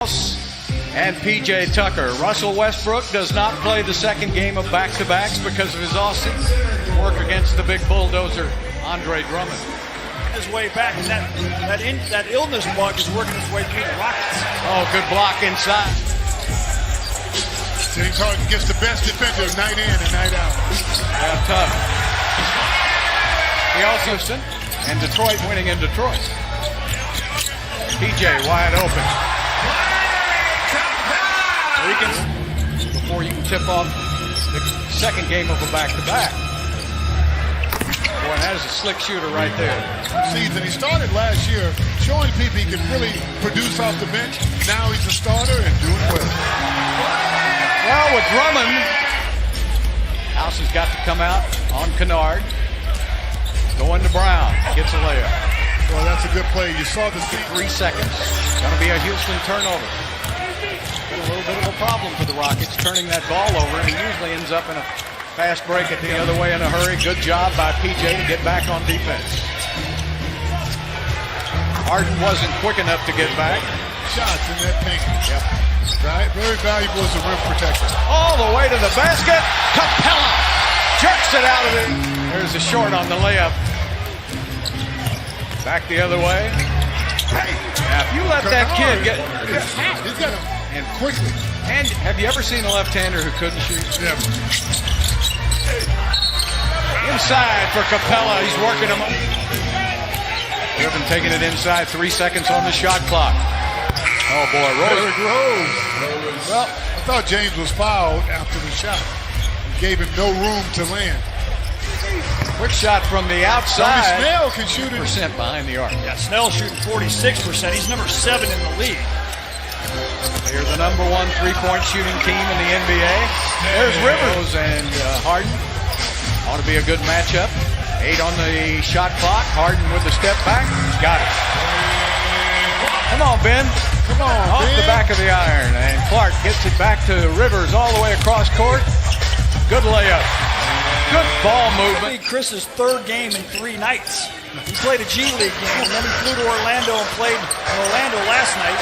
And P.J. Tucker. Russell Westbrook does not play the second game of back-to-backs because of his off-season work against the big bulldozer, Andre Drummond. His way back, and that illness bug is working its way through the Rockets. Oh, good block inside. James Harden gets the best defender night in and night out. Yeah, tough. He also Houston and Detroit winning in Detroit. P.J. wide open. Before you can tip off the second game of a back-to-back. Boy, that is a slick shooter right there. Season. He started last year showing people he could really produce off the bench. Now he's a starter and doing well. Well, with Drummond, House has got to come out on Kennard. Going to Brown. Gets a layup. Well, that's a good play. You saw the 3 seconds. Going to be a Houston turnover. A little bit of a problem for the Rockets turning that ball over. He usually ends up in a fast break it the other way in a hurry. Good job by PJ to get back on defense. Harden wasn't quick enough to get back. Shots in that paint. Yep. Right? Very valuable as a rim protector. All the way to the basket. Capella jerks it out of it. There's a short on the layup. Back the other way. Now, if you let that kid get... He's got him. And quickly. And have you ever seen a left-hander who couldn't shoot? Yeah. Inside for Capella. He's working him up. Griffin taking it inside. 3 seconds on the shot clock. Oh, boy. Rose. Well, I thought James was fouled after the shot. He gave him no room to land. Quick shot from the outside. Snell can shoot it. % behind the arc. Yeah, Snell shooting 46%. He's number 7 in the league. They're the #1 3-point shooting team in the NBA. There's Rivers and Harden. Ought to be a good matchup. 8 on the shot clock. Harden with the step back. Got it. Come on, Ben. Come on, Off Ben. the back of the iron. And Clark gets it back to Rivers all the way across court. Good layup. Good ball movement. Chris's 3rd game in 3 nights. He played a G League game, and then he flew to Orlando and played in Orlando last night.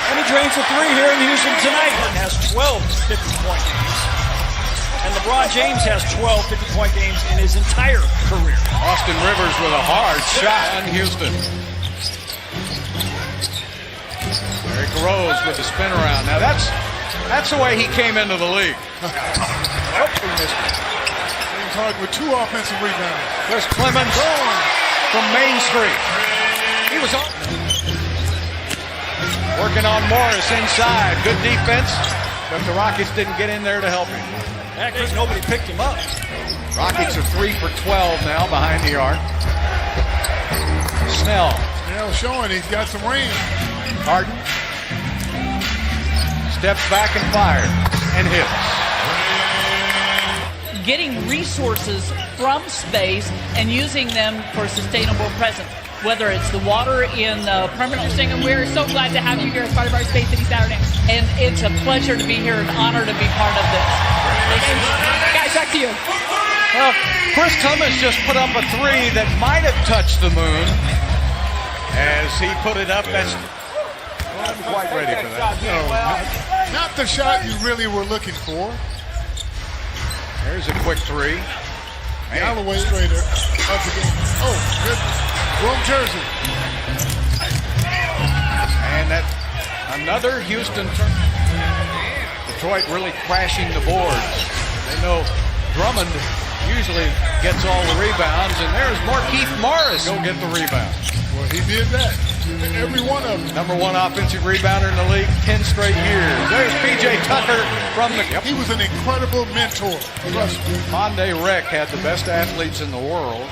And he drains a 3 here in Houston tonight and has 12 50-point games. And LeBron James has 12 50-point games in his entire career. Austin Rivers with a hard shot on Houston. Eric Rose with the spin around. Now that's the way he came into the league. Oh, he missed it. James Harden with 2 offensive rebounds. There's Clemens from Main Street. He was on. Working on Morris inside. Good defense, but the Rockets didn't get in there to help him. Actually, nobody picked him up. Rockets are 3 for 12 now behind the arc. Snell. Snell showing he's got some range. Harden. Steps back and fires. And hits. Getting resources from space and using them for sustainable presence. Whether it's the water in the permanent thing, and we're so glad to have you here as part of our Space City Saturday. And it's a pleasure to be here, an honor to be part of this. Guys, back to you. Well, Chris Clemens just put up a 3 that might have touched the moon. As he put it up, that's not quite ready for that. No, not the shot you really were looking for. There's a quick 3. Galloway straight up again. Oh, goodness. Wrong jersey. And that another Houston turn. Detroit really crashing the boards. They know Drummond usually gets all the rebounds, and there's Markieff Morris go get the rebound. Well, he did that. Every one of them. #1 offensive rebounder in the league, 10 straight years. There's P.J. Tucker from the... He was an incredible mentor. Trust me. Monday Rec had the best athletes in the world.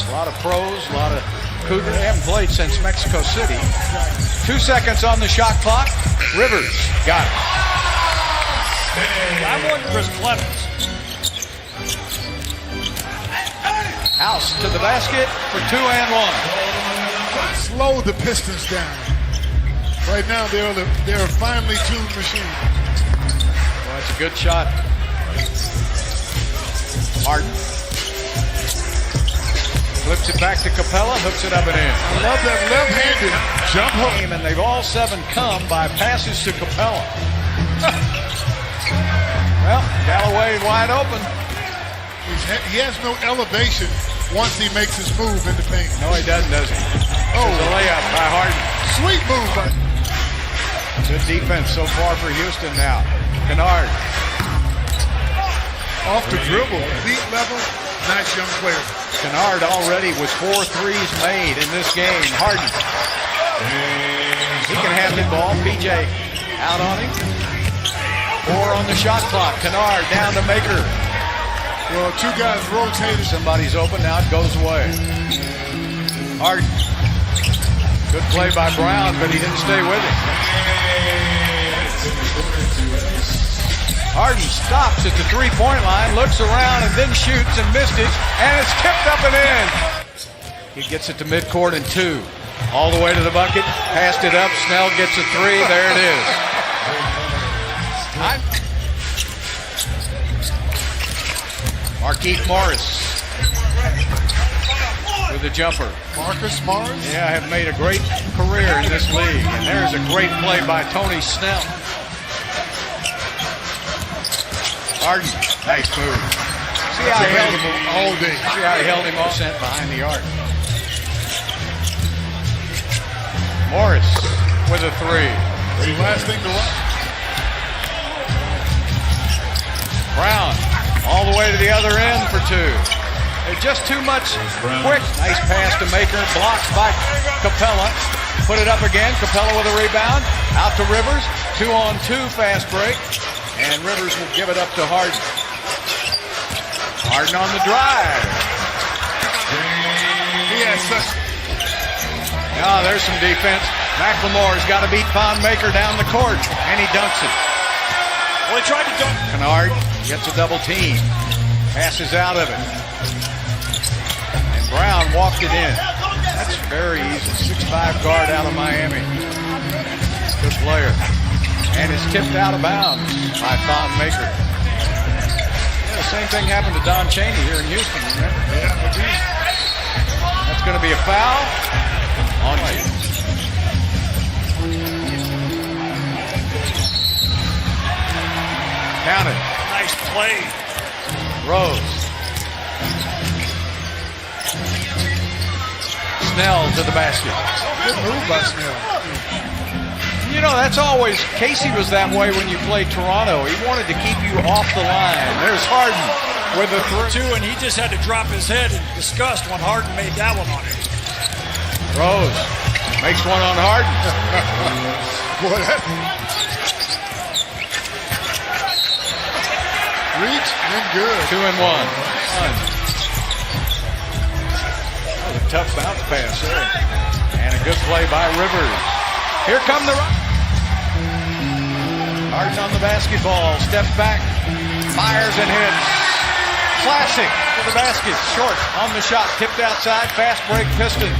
A lot of pros, a lot of Cougars. They haven't played since Mexico City. 2 seconds on the shot clock. Rivers got it. I'm wanting Chris Clemens. House to the basket for 2 and 1. Slow the Pistons down. Right now, they're a finely tuned machine. Well, that's a good shot. Harden. Flips it back to Capella, hooks it up and in. I love that left-handed jump hook. And they've all 7 come by passes to Capella. Well, Galloway wide open. He has no elevation once he makes his move in the paint. No, he doesn't, does he? Oh, the layup by Harden. Sweet move by Good defense so far for Houston now. Kennard. off the dribble, elite level, nice young player. Kennard already with 4 threes made in this game. Harden. He can have the ball. PJ out on him. 4 on the shot clock. Kennard down to Maker. Well, 2 guys rotated. Somebody's open. Now it goes away. Harden. Good play by Brown, but he didn't stay with it. Harden stops at the 3-point line, looks around, and then shoots and missed it, and it's tipped up and in. He gets it to midcourt and 2. All the way to the bucket, passed it up, Snell gets a 3, there it is. Markieff Morris with the jumper. Marcus Morris? Yeah, have made a great career in this league, and there's a great play by Tony Snell. Harden, nice move. See how he held him all day. See how he held him all sent behind the arc. Morris with a 3. The last thing to watch. Brown all the way to the other end for 2. It's just too much quick. Nice pass to Maker, blocked by Capella. Put it up again. Capella with a rebound. Out to Rivers. 2-on-2 fast break. And Rivers will give it up to Harden. Harden on the drive. He has such. Now there's some defense. McLemore's got to beat Von Maker down the court, and he dunks it. Well, he tried to dunk. Kennard gets a double team. Passes out of it. And Brown walked it in. That's very easy. 6'5" guard out of Miami. Good player. And it's tipped out of bounds by Von Maker. Yeah, the same thing happened to Don Chaney here in Houston, remember? Yeah, that's going to be a foul on you. Counted. Nice play. Rose. Snell to the basket. good move by Snell. You know, that's always, Casey was that way when you played Toronto. He wanted to keep you off the line. There's Harden with a 3. 2, and he just had to drop his head in disgust when Harden made that one on him. Rose makes one on Harden. Boy, that reach and good. 2 and 1. That was a tough bounce pass there. And a good play by Rivers. Here come the Harden on the basketball, steps back, fires and hits. Classic to the basket, short on the shot, tipped outside, fast break Pistons.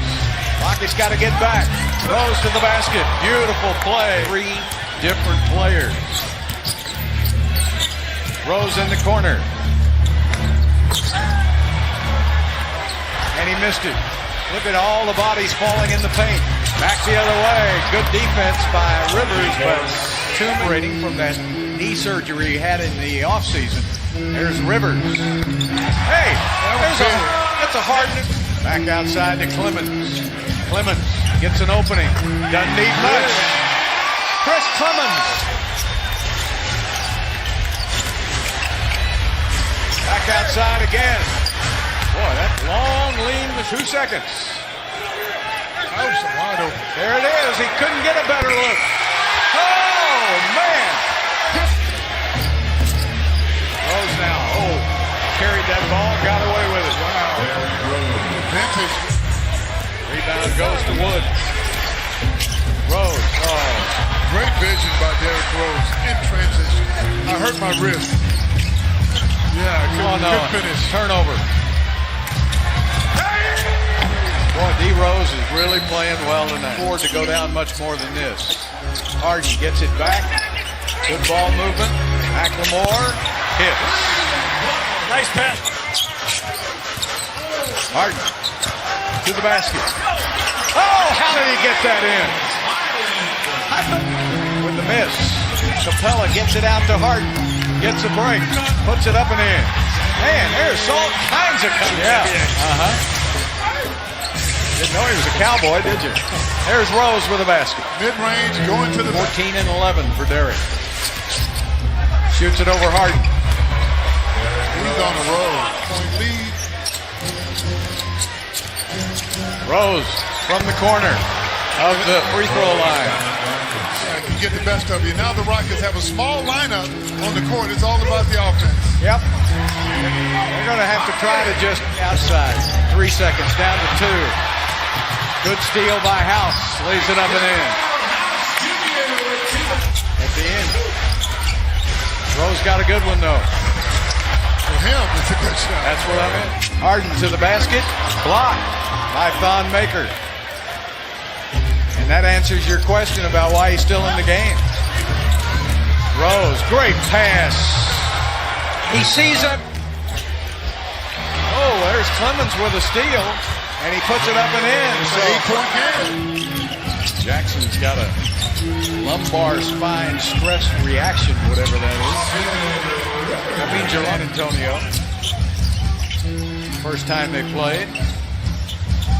Rockets got to get back. Rose to the basket, beautiful play. 3 different players. Rose in the corner. And he missed it. Look at all the bodies falling in the paint. Back the other way. Good defense by Rivers, but recuperating from that knee surgery he had in the offseason. There's Rivers. Hey, that's a hard. Back outside to Clemens. Clemens gets an opening. Doesn't need much. Chris Clemens. Back outside again. Boy, that long lean was 2 seconds. That was wide open. There it is. He couldn't get a better look. Oh, man. Rose now. Oh, carried that ball, got away with it. Wow. Vintage. Rebound goes to Wood. Rose. Oh. Great vision by Derrick Rose in transition. I hurt my wrist. Yeah, good finish. Turnover. Boy, D. Rose is really playing well tonight. Afford to go down much more than this. Harden gets it back. Good ball movement. McLemore hits. Nice pass. Harden to the basket. Oh, how did he get that in? With the miss. Capella gets it out to Harden. Gets a break. Puts it up and in. Man, there's all kinds of coverage. Yeah. Didn't know he was a Cowboy, did you? There's Rose with a basket. Mid-range, going to the 14 and 11 for Derek. Shoots it over Harden. He's on the road. Point lead. Rose from the corner of the free throw line. Yeah, can get the best of you. Now the Rockets have a small lineup on the court. It's all about the offense. Yep. They're going to have to try to just outside. 3 seconds, down to 2. Good steal by House. Lays it up and in. At the end. Rose got a good one, though. For him, it's a good shot. That's what I meant. Harden to the basket. Blocked by Thon Maker. And that answers your question about why he's still in the game. Rose, great pass. He sees it. Oh, there's Clemens with a steal. And he puts it up and in. It's an 8-point game. Jackson's got a lumbar spine stress reaction, whatever that is. That means you're on, Antonio. First time they played.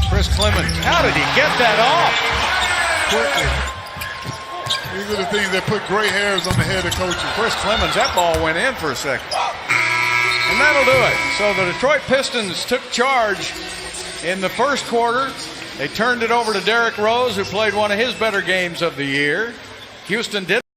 Chris Clemens. How did he get that off? Quickly. These are the things that put gray hairs on the head of coaches. Chris Clemens, that ball went in for a second. And that'll do it. So the Detroit Pistons took charge in the first quarter. They turned it over to Derrick Rose, who played one of his better games of the year. Houston did